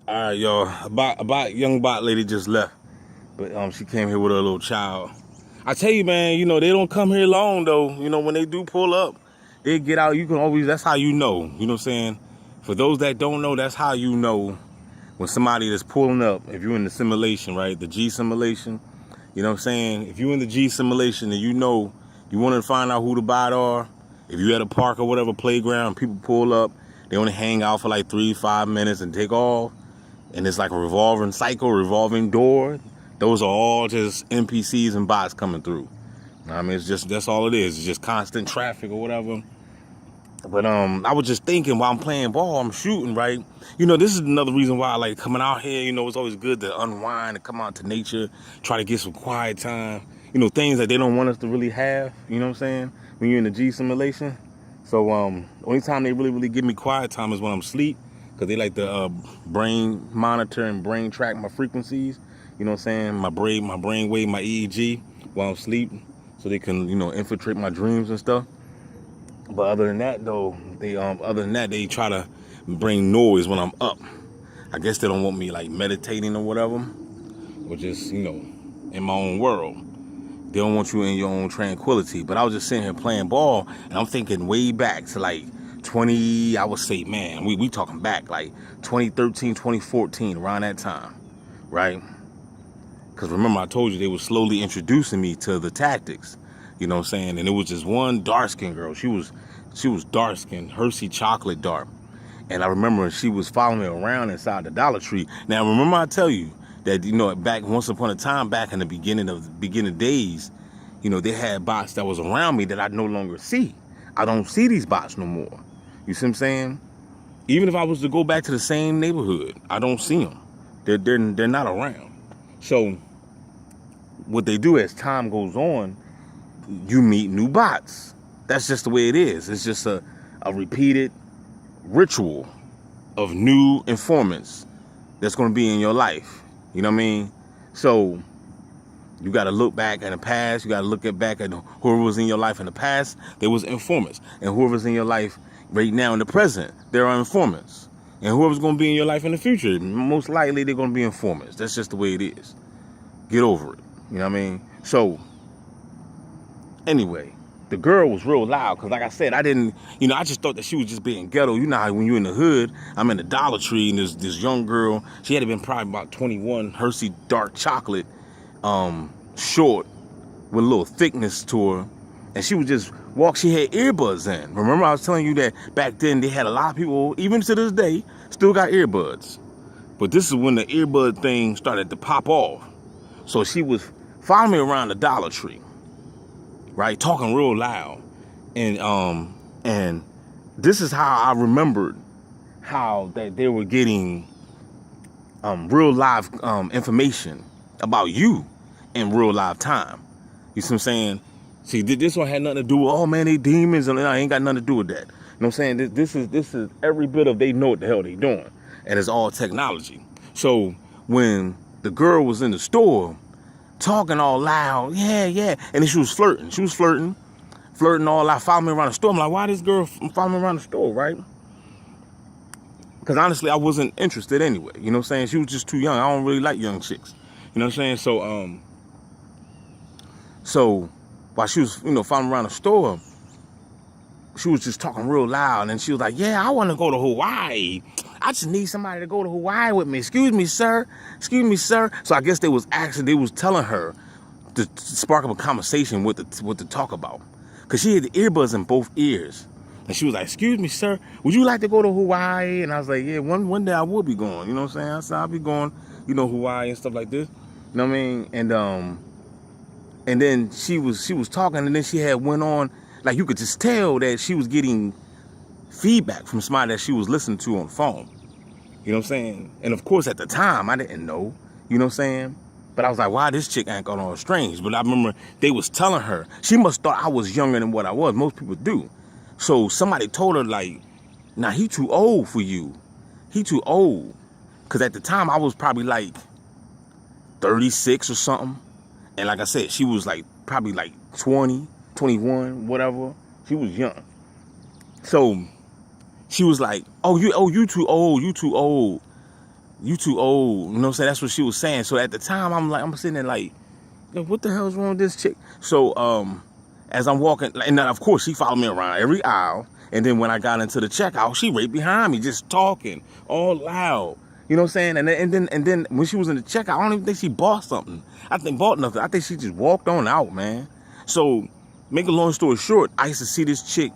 All right, y'all. About young bot lady just left, but she came here with her little child. I tell you, man, they don't come here long though. When they do pull up, they get out. You can always. That's how you know. You know what I'm saying? For those that don't know, that's how you know when somebody is pulling up. If you're in the simulation, right? The G simulation. You know what I'm saying? If you're in the G simulation and you want to find out who the bot are. If you're at a park or whatever playground, people pull up. They only hang out for like 3-5 minutes and take off. And it's like a revolving cycle, revolving door. Those are all just NPCs and bots coming through. I mean, that's all it is. It's just constant traffic or whatever. But I was just thinking while I'm playing ball, I'm shooting, right? This is another reason why I like coming out here. It's always good to unwind and come out to nature, try to get some quiet time. Things that they don't want us to really have. You know what I'm saying? When you're in the G simulation. So only time they really give me quiet time is when I'm asleep. Because they like to brain monitor and brain track my frequencies. You know what I'm saying? My brain wave, my EEG while I'm asleep. So they can, infiltrate my dreams and stuff. But other than that, though, they try to bring noise when I'm up. I guess they don't want me like meditating or whatever. Or just, in my own world. They don't want you in your own tranquility. But I was just sitting here playing ball. And I'm thinking way back to like 20, I would say, man, we talking back like 2013, 2014, around that time, right? Because remember, I told you they were slowly introducing me to the tactics, you know what I'm saying? And it was just one dark-skinned girl. She was dark-skinned, Hershey chocolate dark. And I remember she was following me around inside the Dollar Tree. Now, remember I tell you that, back once upon a time, back in the beginning days, they had bots that was around me that I no longer see. I don't see these bots no more. You see what I'm saying? Even if I was to go back to the same neighborhood, I don't see them. They're not around. So what they do as time goes on, you meet new bots. That's just the way it is. It's just a repeated ritual of new informants that's going to be in your life. You know what I mean? So you got to look back in the past. You got to look back at whoever was in your life in the past. There was informants. And whoever's in your life right now in the present, there are informants. And whoever's going to be in your life in the future, most likely they're going to be informants. That's just the way it is. Get over it. You know what I mean? So, anyway, the girl was real loud. Because like I said, I didn't, I just thought that she was just being ghetto. You know how when you're in the hood, I'm in the Dollar Tree and there's this young girl. She had been probably about 21, Hershey dark chocolate. Short with a little thickness to her, and she would just walk. She had earbuds in. Remember I was telling you that back then they had a lot of people, even to this day, still got earbuds. But this is when the earbud thing started to pop off. So she was following me around the Dollar Tree, right, talking real loud, and this is how I remembered how that they were getting real live information about you in real live time. You see what I'm saying? See, this one had nothing to do with, oh man, they demons, and I ain't got nothing to do with that. You know what I'm saying? This is every bit of they know what the hell they doing. And it's all technology. So when the girl was in the store talking all loud, yeah, and then she was flirting all loud, following me around the store. I'm like, why this girl following me around the store, right? Because honestly, I wasn't interested anyway. You know what I'm saying? She was just too young. I don't really like young chicks. You know what I'm saying? So while she was, following around the store, she was just talking real loud. And she was like, yeah, I want to go to Hawaii. I just need somebody to go to Hawaii with me. Excuse me, sir. So I guess they was telling her to spark up a conversation what to talk about. Because she had the earbuds in both ears. And she was like, excuse me, sir, would you like to go to Hawaii? And I was like, yeah, one day I will be going. You know what I'm saying? I said, I'll be going, Hawaii and stuff like this. You know what I mean? And then she was talking, and then she had went on, like you could just tell that she was getting feedback from somebody that she was listening to on the phone. You know what I'm saying? And of course, at the time, I didn't know. You know what I'm saying? But I was like, why this chick ain't got all strange? But I remember they was telling her, she must thought I was younger than what I was. Most people do. So somebody told her, like, nah, he too old for you. He too old. Because at the time, I was probably like 36 or something. And like I said, she was like probably like 20, 21, whatever. She was young. So she was like, oh, you too old. you too old. You know what I'm saying? That's what she was saying. So at the time, I'm sitting there like, yo, what the hell's wrong with this chick? So as I'm walking, and of course she followed me around every aisle. And then when I got into the checkout, she right behind me, just talking all loud. You know what I'm saying? And then when she was in the checkout, I don't even think she bought something. Bought nothing. I think she just walked on out, man. So make a long story short, I used to see this chick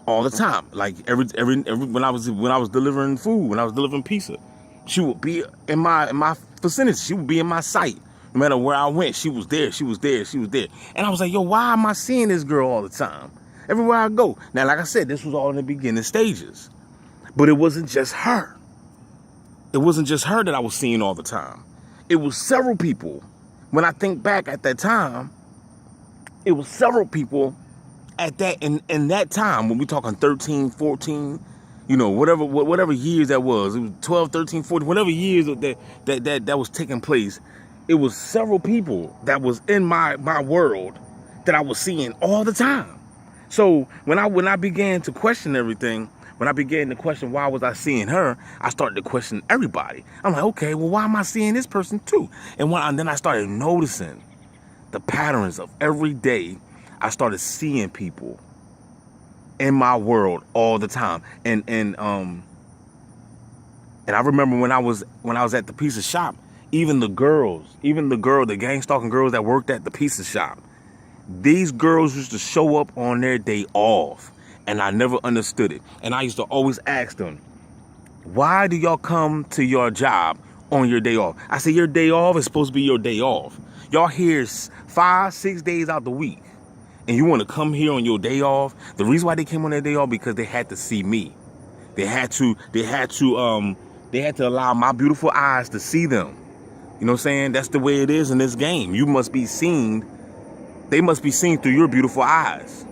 all the time. Like every when I was delivering food, when I was delivering pizza, she would be in my vicinity. She would be in my sight. No matter where I went, she was there. She was there. She was there. And I was like, yo, why am I seeing this girl all the time? Everywhere I go. Now, like I said, this was all in the beginning stages. But it wasn't just her. It wasn't just her that I was seeing all the time. It was several people. When I think back at that time, it was several people at that in that time, when we're talking 13, 14, you know, whatever years that was. It was 12, 13, 14, whatever years that was taking place. It was several people that was in my world that I was seeing all the time. So when I began to question everything, when I began to question why was I seeing her, I started to question everybody. I'm like, okay, well, why am I seeing this person too? And then I started noticing the patterns of every day. I started seeing people in my world all the time. And I remember when I was at the pizza shop, even the gang stalking girls that worked at the pizza shop, these girls used to show up on their day off, and I never understood it. And I used to always ask them, why do y'all come to your job on your day off? I said, your day off is supposed to be your day off. Y'all here 5-6 days out the week, and you want to come here on your day off? The reason why they came on their day off, because they had to see me. They had to allow my beautiful eyes to see them. You know what I'm saying? That's the way it is in this game. You must be seen. They must be seen through your beautiful eyes.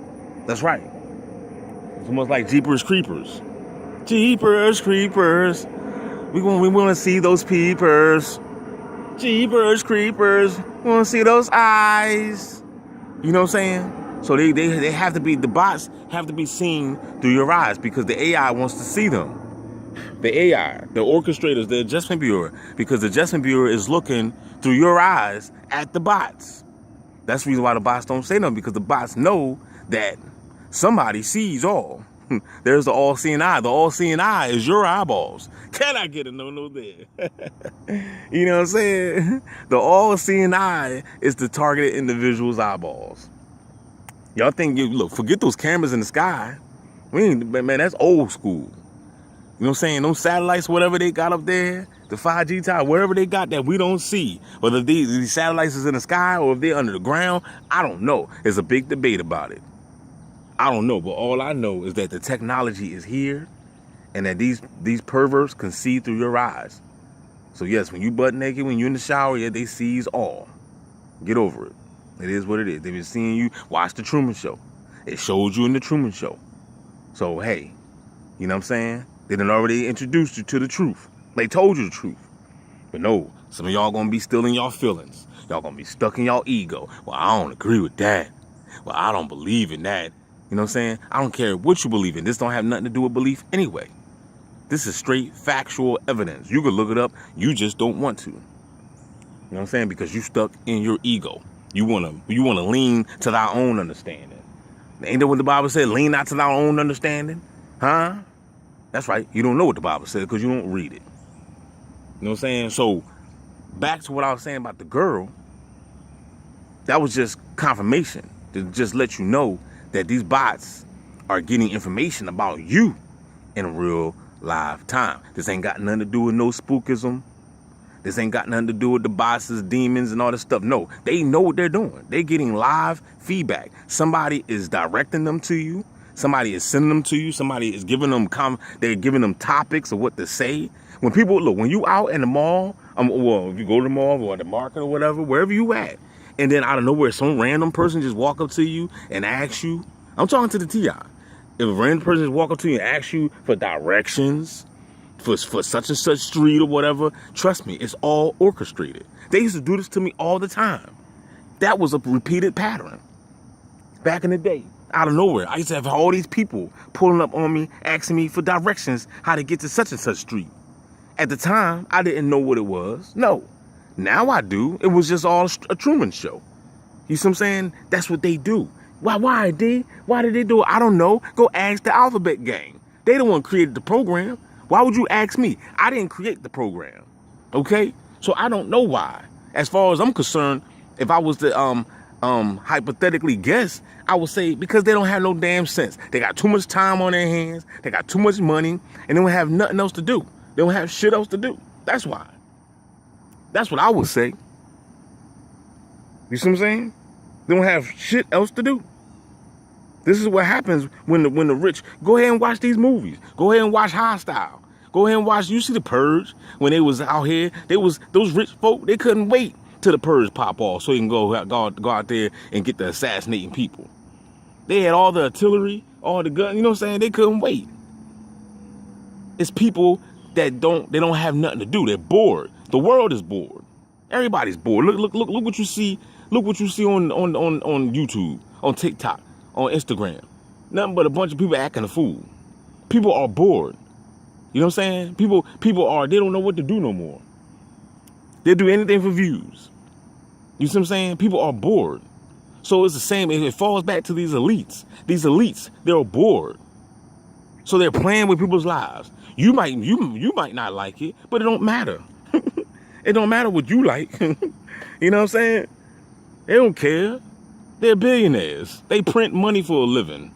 That's right. It's almost like Jeepers Creepers. Jeepers Creepers. We want to see those peepers. Jeepers Creepers. We want to see those eyes. You know what I'm saying? So they have to be, the bots have to be seen through your eyes, because the AI wants to see them. The AI, the orchestrators, the adjustment bureau, because the adjustment bureau is looking through your eyes at the bots. That's the reason why the bots don't say nothing, because the bots know that somebody sees all. There's the all-seeing eye. The all-seeing eye is your eyeballs. Can I get a no-no there? You know what I'm saying? The all-seeing eye is the targeted individual's eyeballs. Y'all think, look, forget those cameras in the sky. Man, that's old school. You know what I'm saying? Those satellites, whatever they got up there, the 5G tower, wherever they got that we don't see, whether these satellites is in the sky or if they're under the ground, I don't know. There's a big debate about it. I don't know, but all I know is that the technology is here, and that these perverts can see through your eyes. So yes, when you butt naked, when you're in the shower, yeah, they sees all. Get over it. It is what it is. They've been seeing you. Watch the Truman Show. It showed you in the Truman Show. So hey, you know what I'm saying? They done already introduced you to the truth. They told you the truth. But no, some of y'all gonna be still in y'all feelings. Y'all gonna be stuck in y'all ego. Well, I don't agree with that. Well, I don't believe in that. You know what I'm saying? I don't care what you believe in. This don't have nothing to do with belief anyway. This is straight factual evidence. You can look it up. You just don't want to. You know what I'm saying? Because you stuck in your ego. You wanna lean to thy own understanding. Ain't that what the Bible said? Lean not to thy own understanding? Huh? That's right. You don't know what the Bible says because you don't read it. You know what I'm saying? So back to what I was saying about the girl. That was just confirmation to just let you know that these bots are getting information about you in real live time. This ain't got nothing to do with no spookism. This ain't got nothing to do with the bosses, demons, and all this stuff. No, they know what they're doing. They're getting live feedback. Somebody is directing them to you. Somebody is sending them to you. Somebody is giving them they're giving them topics of what to say. When people look, when you out in the mall, well, if you go to the mall or the market or whatever, wherever you at, and then out of nowhere, some random person just walk up to you and ask you. I'm talking to the TI. If a random person just walk up to you and ask you for directions for such and such street or whatever, trust me, it's all orchestrated. They used to do this to me all the time. That was a repeated pattern. Back in the day, out of nowhere, I used to have all these people pulling up on me, asking me for directions, how to get to such and such street. At the time, I didn't know what it was. No. Now I do. It was just all a Truman Show. You see what I'm saying? That's what they do. Why, D? Why did they do it? I don't know. Go ask the Alphabet Gang. They the one created the program. Why would you ask me? I didn't create the program. Okay? So I don't know why. As far as I'm concerned, if I was to hypothetically guess, I would say because they don't have no damn sense. They got too much time on their hands. They got too much money, and they don't have nothing else to do. They don't have shit else to do. That's why. That's what I would say. You see what I'm saying? They don't have shit else to do. This is what happens when the rich. Go ahead and watch these movies. Go ahead and watch Hostile. Go ahead and watch. You see the Purge when they was out here. They was those rich folk. They couldn't wait till the Purge pop off so you can go out there and get the assassinating people. They had all the artillery, all the guns. You know what I'm saying? They couldn't wait. It's people that don't have nothing to do. They're bored. The world is bored. Everybody's bored. Look what you see. Look what you see on YouTube, on TikTok, on Instagram. Nothing but a bunch of people acting a fool. People are bored. You know what I'm saying? People they don't know what to do no more. They'll do anything for views. You see what I'm saying? People are bored. So it's the same. It falls back to these elites. These elites, they're bored. So they're playing with people's lives. You might not like it, but it don't matter. It don't matter what you like. You know what I'm saying? They don't care. They're billionaires. They print money for a living.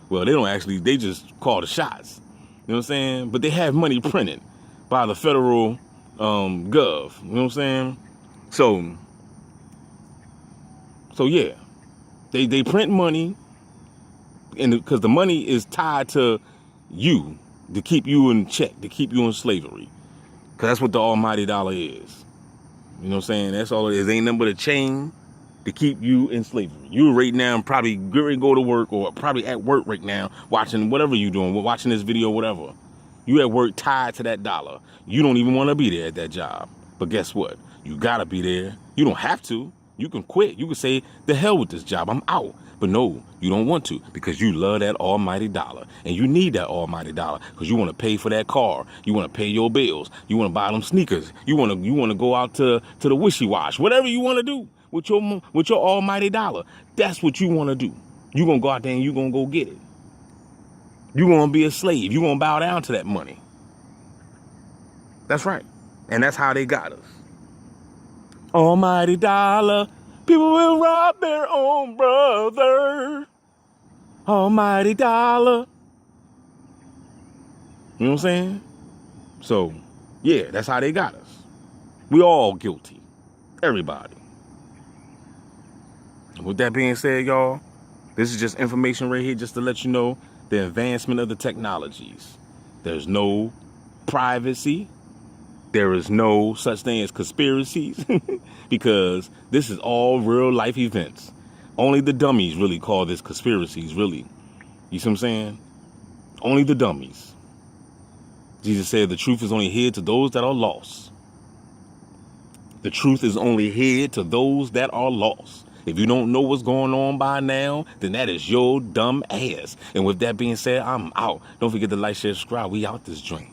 Well, they don't actually. They just call the shots. You know what I'm saying? But they have money printed by the federal gov. You know what I'm saying? So yeah, they print money, and because the money is tied to you to keep you in check, to keep you in slavery, because that's what the almighty dollar is. You know what I'm saying? That's all it is. Ain't nothing but a chain to keep you in slavery. You right now probably going to go to work or probably at work right now watching whatever you're doing, watching this video, whatever. You at work tied to that dollar. You don't even want to be there at that job. But guess what? You got to be there. You don't have to. You can quit. You can say, the hell with this job. I'm out. But no, you don't want to because you love that almighty dollar. And you need that almighty dollar because you want to pay for that car. You want to pay your bills. You want to buy them sneakers. You want to go out to the wishy-wash. Whatever you want to do with your almighty dollar. That's what you want to do. You're going to go out there and you're going to go get it. You're going to be a slave. You're going to bow down to that money. That's right. And that's how they got us. Almighty dollar. People will rob their own brother. Almighty dollar. You know what I'm saying? So, yeah, that's how they got us. We all guilty. Everybody. With that being said, y'all, this is just information right here just to let you know the advancement of the technologies. There's no privacy. There is no such thing as conspiracies because this is all real life events. Only the dummies really call this conspiracies, really. You see what I'm saying? Only the dummies. Jesus said the truth is only hid to those that are lost. The truth is only hid to those that are lost. If you don't know what's going on by now, then that is your dumb ass. And with that being said, I'm out. Don't forget to like, share, subscribe. We out this joint.